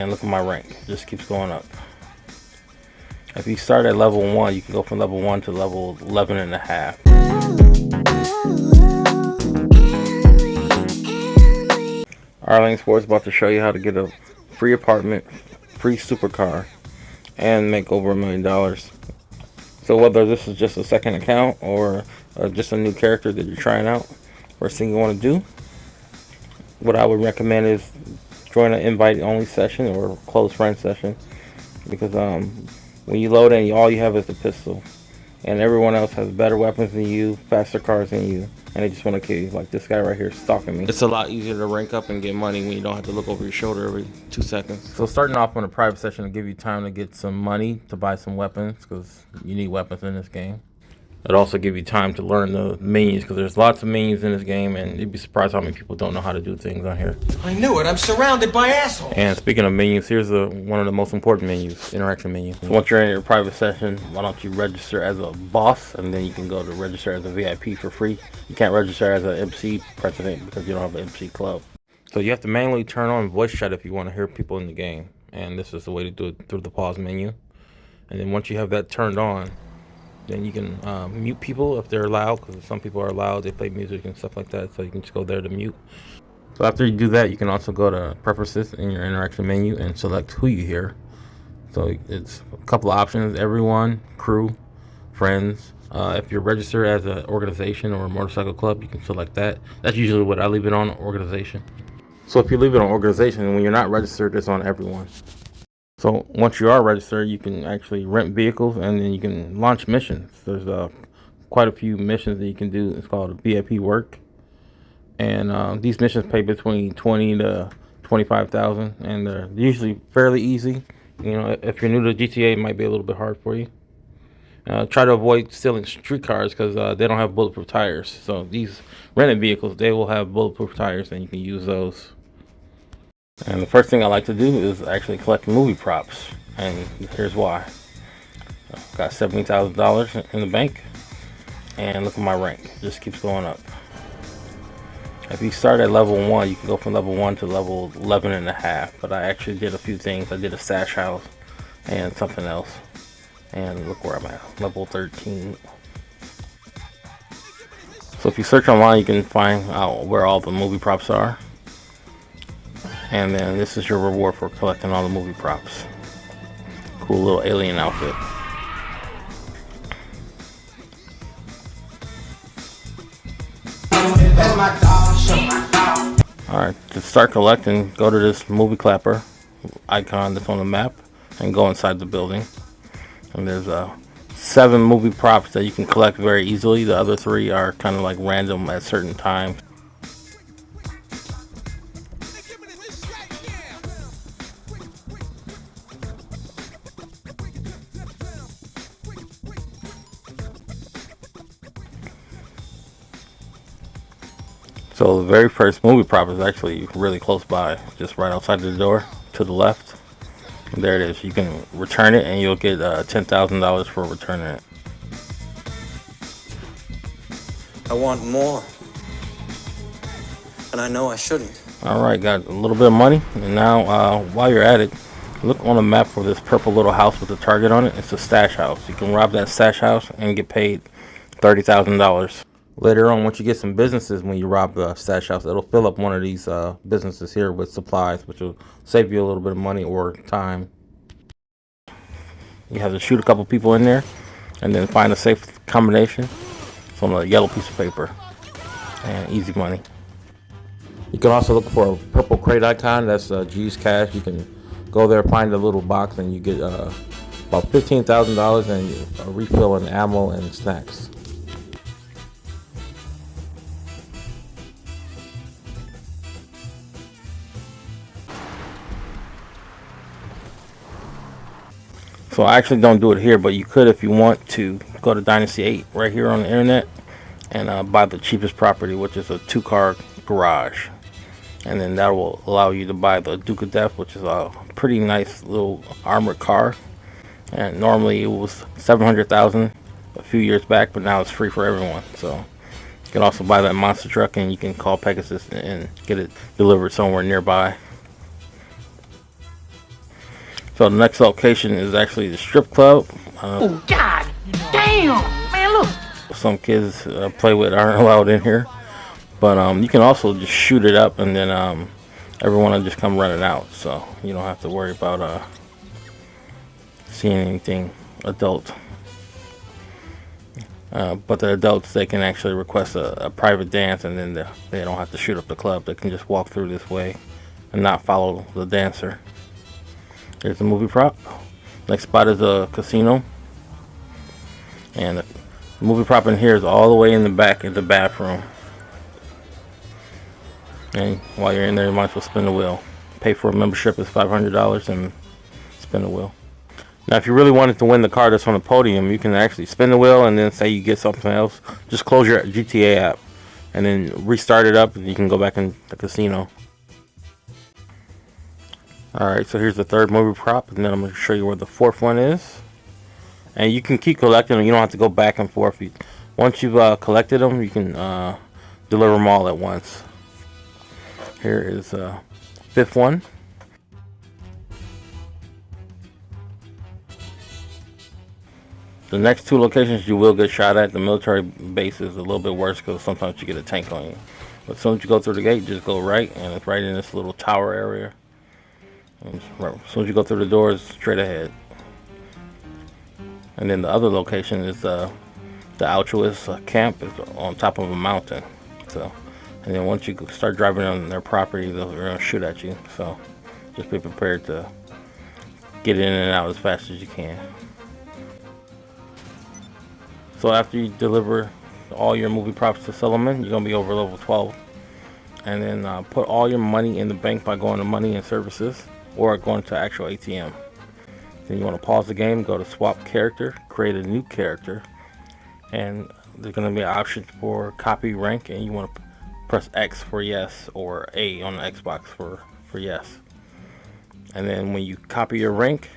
And look at my rank, it just keeps going up. If you start at level 1, you can go from level 1 to level 11 and a half. RLaneSports is about to show you how to get a free apartment, free supercar, and make over $1 million. So whether this is just a second account or just a new character that you're trying out, first thing you want to do, what I would recommend is join an invite-only session or close friend session, because when you load in, all you have is a pistol, and everyone else has better weapons than you, faster cars than you, and they just want to kill you. Like this guy right here stalking me. It's a lot easier to rank up and get money when you don't have to look over your shoulder every 2 seconds. So starting off on a private session will give you time to get some money to buy some weapons, because you need weapons in this game. It'll also give you time to learn the menus, because there's lots of menus in this game, and you'd be surprised how many people don't know how to do things on here. I knew it. I'm surrounded by assholes. And speaking of menus, here's one of the most important menus, interaction menus. So once you're in your private session, why don't you register as a boss, and then you can go to register as a VIP for free. You can't register as an MC president because you don't have an MC club. So you have to manually turn on voice chat if you want to hear people in the game, and this is the way to do it through the pause menu. And then once you have that turned on, then you can mute people if they're loud, because some people are loud, they play music and stuff like that, so you can just go there to mute. So after you do that, you can also go to preferences in your interaction menu and select who you hear. So it's a couple of options: everyone, crew, friends. If you're registered as an organization or a motorcycle club, you can select that. That's usually what I leave it on, organization. So if you leave it on organization, when you're not registered, it's on everyone. So once you are registered, you can actually rent vehicles, and then you can launch missions. There's quite a few missions that you can do. It's called VIP work, and these missions pay between $20,000 to $25,000, and they're usually fairly easy. You know, if you're new to GTA, it might be a little bit hard for you. Try to avoid stealing street cars, because they don't have bulletproof tires. So these rented vehicles, they will have bulletproof tires, and you can use those. And the first thing I like to do is actually collect movie props, and here's why. I've got $70,000 in the bank, and look at my rank, it just keeps going up. If you start at level 1, you can go from level 1 to level 11 and a half, but I actually did a few things. I did a stash house and something else, and look where I'm at, level 13. So if you search online, you can find out where all the movie props are. And then this is your reward for collecting all the movie props. Cool little alien outfit. Alright, to start collecting, go to this movie clapper icon that's on the map and go inside the building. And there's 7 movie props that you can collect very easily. The other 3 are kind of like random at certain times. So the very first movie prop is actually really close by, just right outside the door to the left. And there it is. You can return it, and you'll get $10,000 for returning it. I want more, and I know I shouldn't. Alright, got a little bit of money, and now while you're at it, look on the map for this purple little house with a target on it. It's a stash house. You can rob that stash house and get paid $30,000. Later on, once you get some businesses, when you rob the stash house, it'll fill up one of these businesses here with supplies, which will save you a little bit of money or time. You have to shoot a couple people in there, and then find a safe combination. It's on a yellow piece of paper, and easy money. You can also look for a purple crate icon. That's G's Cash. You can go there, find a little box, and you get about $15,000 and a refill in ammo and snacks. So I actually don't do it here, but you could if you want to. Go to Dynasty 8 right here on the internet and buy the cheapest property, which is a 2-car garage. And then that will allow you to buy the Duke of Death, which is a pretty nice little armored car. And normally it was $700,000 a few years back, but now it's free for everyone. So you can also buy that monster truck, and you can call Pegasus and get it delivered somewhere nearby. So the next location is actually the strip club. Oh God damn, man! Look. Some kids play with aren't allowed in here, but you can also just shoot it up, and then everyone will just come running out, so you don't have to worry about seeing anything adult. But the adults, they can actually request a private dance, and then they don't have to shoot up the club. They can just walk through this way and not follow the dancer. Here's the movie prop. Next spot is a casino, and the movie prop in here is all the way in the back in the bathroom. And while you're in there, you might as well spin the wheel. Pay for a membership is $500 and spin the wheel. Now, if you really wanted to win the car that's on the podium, you can actually spin the wheel and then say you get something else. Just close your GTA app and then restart it up, and you can go back in the casino. Alright, so here's the third movie prop, and then I'm going to show you where the fourth one is. And you can keep collecting them. You don't have to go back and forth. Once you've collected them, you can deliver them all at once. Here is fifth one. The next two locations you will get shot at. The military base is a little bit worse because sometimes you get a tank on you. But as soon as you go through the gate, just go right, and it's right in this little tower area. And as soon as you go through the doors, straight ahead. And then the other location is the altruist camp is on top of a mountain. So, and then once you start driving on their property, they're going to shoot at you. So just be prepared to get in and out as fast as you can. So after you deliver all your movie props to sell them in, you're going to be over level 12. And then put all your money in the bank by going to money and services or going to actual ATM. Then you want to pause the game, go to swap character, create a new character. And there's going to be an option for copy rank, and you want to press X for yes or A on the Xbox for yes. And then when you copy your rank,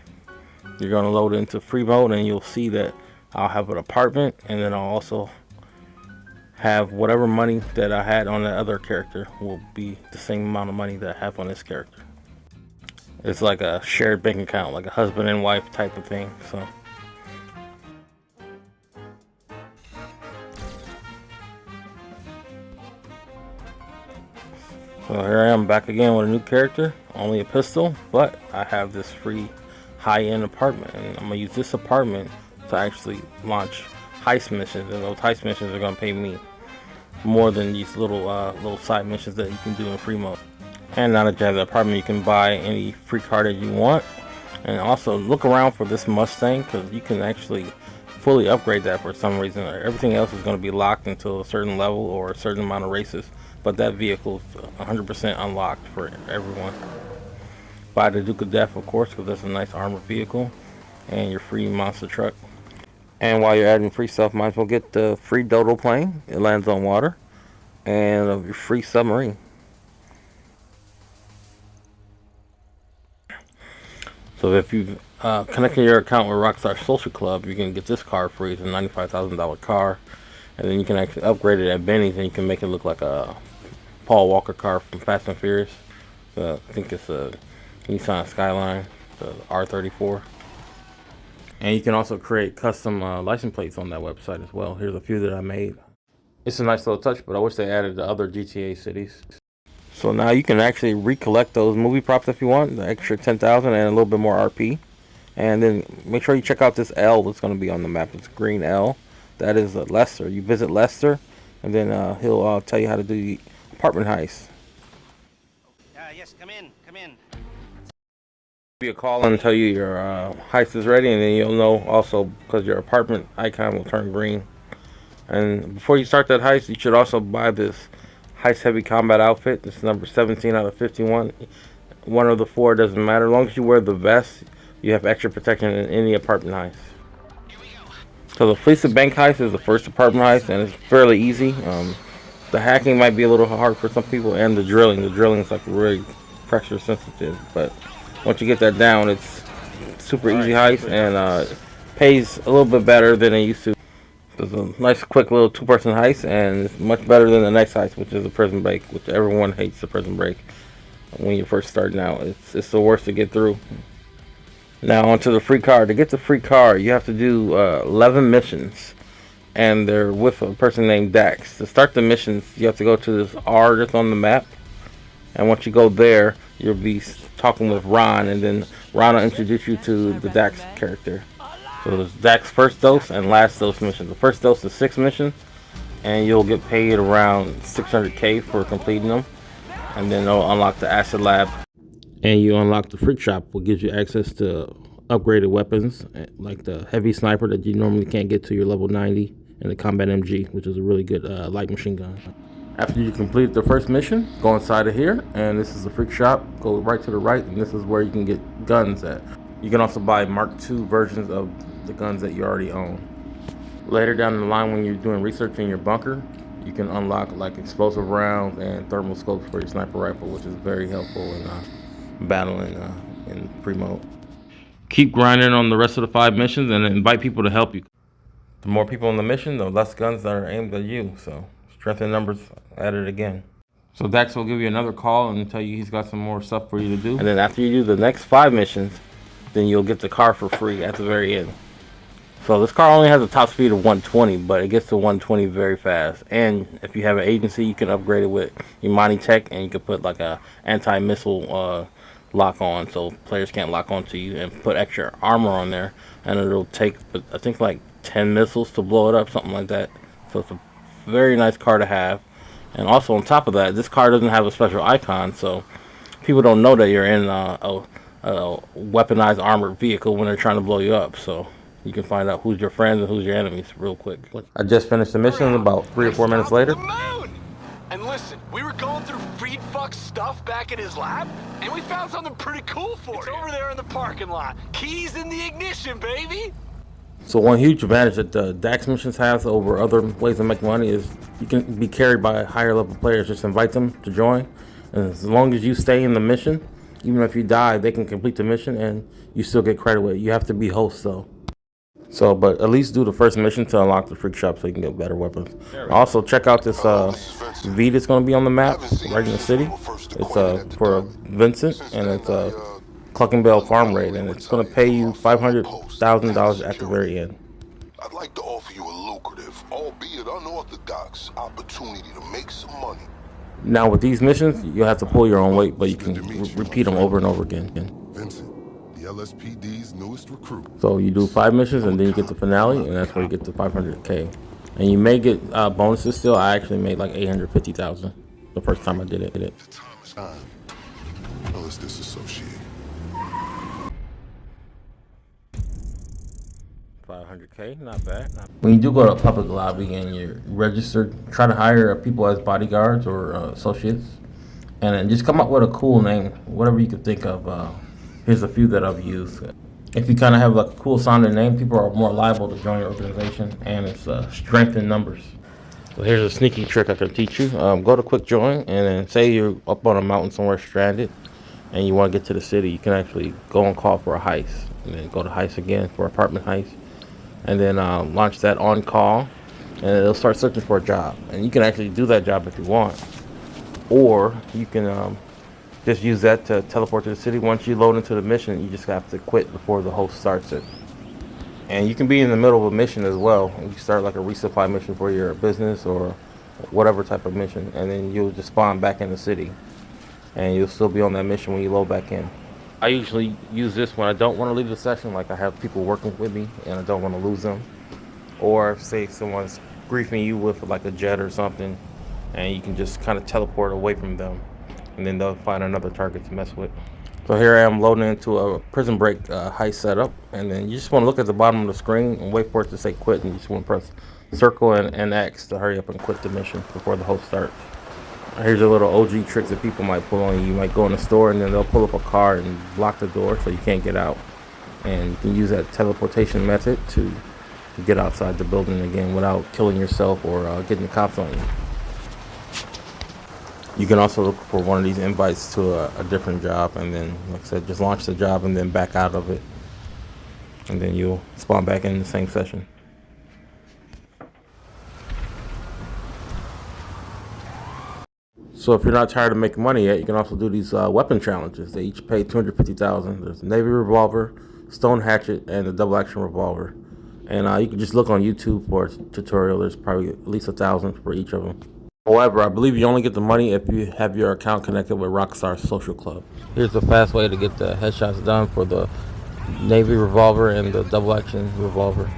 you're going to load into free mode, and you'll see that I'll have an apartment, and then I'll also have whatever money that I had on the other character will be the same amount of money that I have on this character. It's like a shared bank account, like a husband and wife type of thing. So here I am back again with a new character, only a pistol, but I have this free high-end apartment, and I'm gonna use this apartment to actually launch heist missions, and those heist missions are gonna pay me more than these little side missions that you can do in free mode. And now that you have the apartment, you can buy any free car that you want, and also look around for this Mustang, because you can actually fully upgrade that for some reason. Everything else is going to be locked until a certain level or a certain amount of races, but that vehicle is 100% unlocked for everyone. Buy the Duke of Death, of course, because that's a nice armored vehicle, and your free monster truck. And while you're adding free stuff, might as well get the free dodo plane. It lands on water, and your free submarine. So if you connected your account with Rockstar Social Club, you can get this car free. It's a $95,000 car, and then you can actually upgrade it at Benny's, and you can make it look like a Paul Walker car from Fast and Furious. I think it's a Nissan Skyline, the R34. And you can also create custom license plates on that website as well. Here's a few that I made. It's a nice little touch, but I wish they added the other GTA cities. So now you can actually recollect those movie props if you want, the extra 10,000 and a little bit more RP. And then make sure you check out this L that's going to be on the map. It's green L. That is Lester. You visit Lester, and then he'll tell you how to do the apartment heist. Yes, come in. Give you a call and tell you your heist is ready, and then you'll know also because your apartment icon will turn green. And before you start that heist, you should also buy this Heist Heavy Combat outfit. It's number 17 out of 51. One of the four, doesn't matter. As long as you wear the vest, you have extra protection in any apartment heist. So the Fleece of Bank heist is the first apartment heist, and it's fairly easy. The hacking might be a little hard for some people, and the drilling. The drilling is like really pressure sensitive, but once you get that down, it's super easy heist, and pays a little bit better than it used to. It's a nice, quick little two-person heist, and it's much better than the next heist, which is a prison break, which everyone hates the prison break when you're first starting out. It's the worst to get through. Now onto the free card. To get the free card, you have to do 11 missions, and they're with a person named Dax. To start the missions, you have to go to this R that's on the map, and once you go there, you'll be talking with Ron, and then Ron will introduce you to the Dax character. So there's Dax first dose and last dose mission. The first dose is 6 missions, and you'll get paid around 600k for completing them, and then they'll unlock the Acid Lab. And you unlock the Freak Shop, which gives you access to upgraded weapons, like the heavy sniper that you normally can't get to your level 90, and the Combat MG, which is a really good light machine gun. After you complete the first mission, go inside of here, and this is the Freak Shop. Go right to the right, and this is where you can get guns at. You can also buy Mark II versions of the guns that you already own. Later down the line, when you're doing research in your bunker, you can unlock like explosive rounds and thermal scopes for your sniper rifle, which is very helpful in battling in pre-mode. Keep grinding on the rest of the 5 missions and invite people to help you. The more people on the mission, the less guns that are aimed at you. So strength in numbers at it again. So Dax will give you another call and tell you he's got some more stuff for you to do. And then after you do the next 5 missions, then you'll get the car for free at the very end. So this car only has a top speed of 120, but it gets to 120 very fast. And if you have an agency, you can upgrade it with Imani Tech, and you can put like a anti-missile lock on, so players can't lock onto you, and put extra armor on there, and it'll take, I think, like 10 missiles to blow it up, something like that. So it's a very nice car to have. And also on top of that, this car doesn't have a special icon, so people don't know that you're in a weaponized armored vehicle when they're trying to blow you up. So you can find out who's your friends and who's your enemies real quick. I just finished the mission about 3 or 4 minutes later. And listen, we were going through Freed Fuck's stuff back in his lab, and we found something pretty cool for you. It's over there in the parking lot. Keys in the ignition, baby! So one huge advantage that the Dax missions has over other ways to make money is you can be carried by higher level players. Just invite them to join, and as long as you stay in the mission, even if you die, they can complete the mission and you still get credit with it. You have to be host though. So, but at least do the first mission to unlock the Freak Shop so you can get better weapons. Also, check out this V that's going to be on the map right in the city. It's for Vincent, and it's a Cluckenbell farm raid, and it's going to pay you $500,000 at the very end. I'd like to offer you a lucrative, albeit unorthodox, opportunity to make some money. Now, with these missions, you'll have to pull your own weight, but you can repeat them over and over again. Vincent, the LSPD's newest recruit. So you do 5 missions, and then you get the finale, and that's where you get the 500K. And you may get bonuses still. I actually made like 850,000 the first time I did it. The time is on. Well, let's disassociate. 500K, not bad. When you do go to a public lobby and you're registered, try to hire people as bodyguards or associates, and then just come up with a cool name, whatever you could think of. Here's a few that I've used. If you kind of have like a cool sounding name, people are more liable to join your organization, and it's strength in numbers. So here's a sneaky trick I can teach you. Go to quick join, and then say you're up on a mountain somewhere stranded, and you want to get to the city. You can actually go and call for a heist, and then go to heist again for apartment heist, and then launch that on call, and it'll start searching for a job. And you can actually do that job if you want, or you can just use that to teleport to the city. Once you load into the mission, you just have to quit before the host starts it. And you can be in the middle of a mission as well. You start like a resupply mission for your business or whatever type of mission, and then you'll just spawn back in the city, and you'll still be on that mission when you load back in. I usually use this when I don't want to leave the session, like I have people working with me and I don't want to lose them, or say someone's griefing you with like a jet or something, and you can just kind of teleport away from them, and then they'll find another target to mess with. So here I am loading into a prison break heist setup, and then you just want to look at the bottom of the screen and wait for it to say quit, and you just want to press circle and X to hurry up and quit the mission before the host starts. Here's a little OG trick that people might pull on you. You might go in the store and then they'll pull up a car and block the door so you can't get out, and you can use that teleportation method to get outside the building again without killing yourself or getting the cops on you. You can also look for one of these invites to a different job, and then, like I said, just launch the job and then back out of it, and then you'll spawn back in the same session. So if you're not tired of making money yet, you can also do these weapon challenges. They each pay $250,000. There's a Navy revolver, stone hatchet, and the double action revolver. And you can just look on YouTube for a tutorial. There's probably at least 1,000 for each of them. However, I believe you only get the money if you have your account connected with Rockstar Social Club. Here's a fast way to get the headshots done for the Navy revolver and the double action revolver.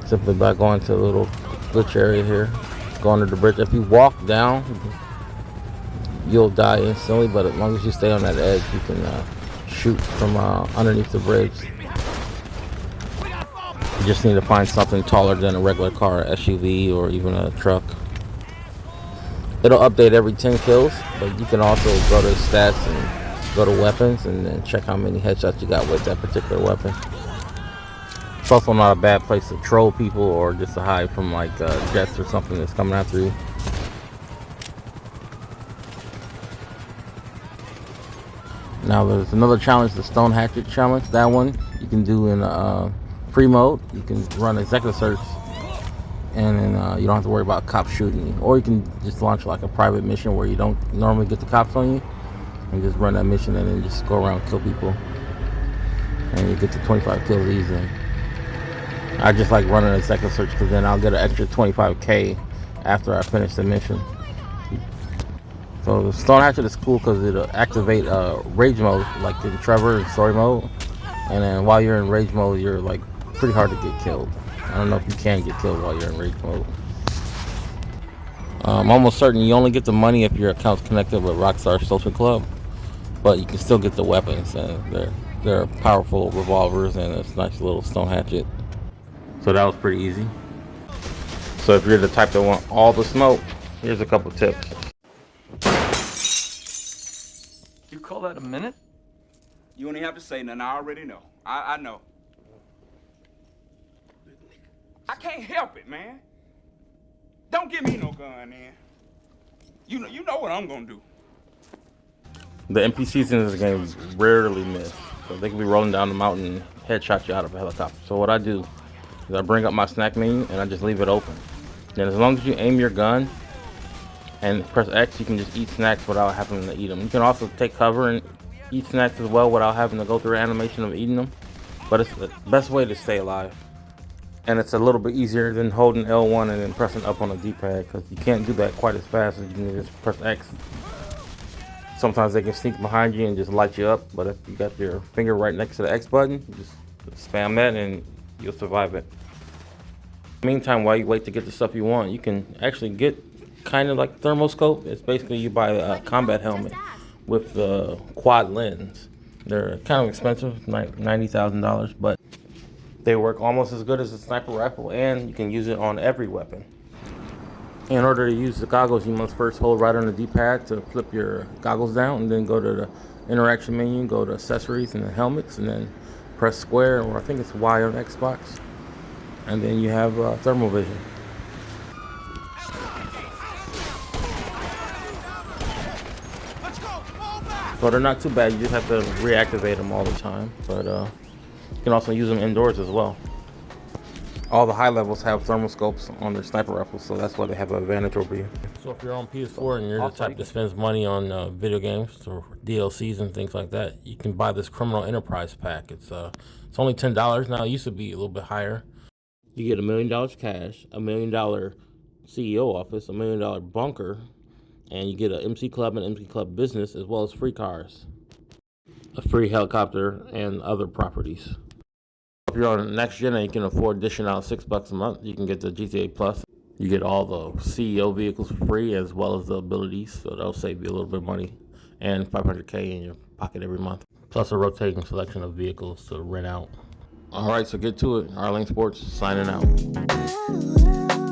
Simply by going to the little glitch area here, go under the bridge. If you walk down, you'll die instantly, but as long as you stay on that edge, you can shoot from underneath the bridge. You just need to find something taller than a regular car, SUV, or even a truck. It'll update every 10 kills, but you can also go to stats and go to weapons and then check how many headshots you got with that particular weapon. It's also not a bad place to troll people or just to hide from like jets or something that's coming after you. Now there's another challenge, the Stone Hatchet challenge. That one you can do in free mode. You can run executive search, and then you don't have to worry about cops shooting you. Or you can just launch like a private mission where you don't normally get the cops on you, and just run that mission and then just go around and kill people. And you get to 25 kills easily. I just like running an executive search because then I'll get an extra 25k after I finish the mission. So the Stone Hatchet is cool because it'll activate rage mode, like in Trevor and story mode. And then while you're in rage mode, you're like pretty hard to get killed. I don't know if you can get killed while you're in rage mode. I'm almost certain you only get the money if your account's connected with Rockstar Social Club, but you can still get the weapons, and they're powerful revolvers and this nice little stone hatchet. So that was pretty easy. So if you're the type that want all the smoke, here's a couple tips. You call that a minute? You don't even have to say nothing. I already know. I know. I can't help it, man. Don't give me no gun, man. You know what I'm gonna do. The NPCs in this game rarely miss. So they can be rolling down the mountain and headshot you out of a helicopter. So what I do is I bring up my snack menu and I just leave it open. Then as long as you aim your gun and press X, you can just eat snacks without having to eat them. You can also take cover and eat snacks as well without having to go through the animation of eating them. But it's the best way to stay alive. And it's a little bit easier than holding L1 and then pressing up on the D-pad, because you can't do that quite as fast as you can just press X. Sometimes they can sneak behind you and just light you up, but if you got your finger right next to the X button, just spam that and you'll survive it. Meantime, while you wait to get the stuff you want, you can actually get kind of like thermoscope. It's basically you buy a combat helmet with the quad lens. They're kind of expensive, $90,000, but they work almost as good as a sniper rifle, and you can use it on every weapon. In order to use the goggles, you must first hold right on the D-pad to flip your goggles down, and then go to the interaction menu, go to accessories and the helmets, and then press square, or I think it's Y on Xbox, and then you have thermal vision. So they're not too bad. You just have to reactivate them all the time, but you can also use them indoors as well. All the high levels have thermal scopes on their sniper rifles, so that's why they have an advantage over you. So if you're on PS4 and you're the type that spends money on video games or DLCs and things like that, you can buy this Criminal Enterprise pack. It's only $10 now. It used to be a little bit higher. You get $1 million cash, $1 million CEO office, $1 million bunker, and you get an MC Club and MC Club Business, as well as free cars, a free helicopter, and other properties. If you're on next gen and you can afford dishing out $6 a month, you can get the GTA Plus. You get all the CEO vehicles for free, as well as the abilities, so that'll save you a little bit of money, and $500K in your pocket every month, plus a rotating selection of vehicles to rent out. All right, so get to it. RLaneSports signing out.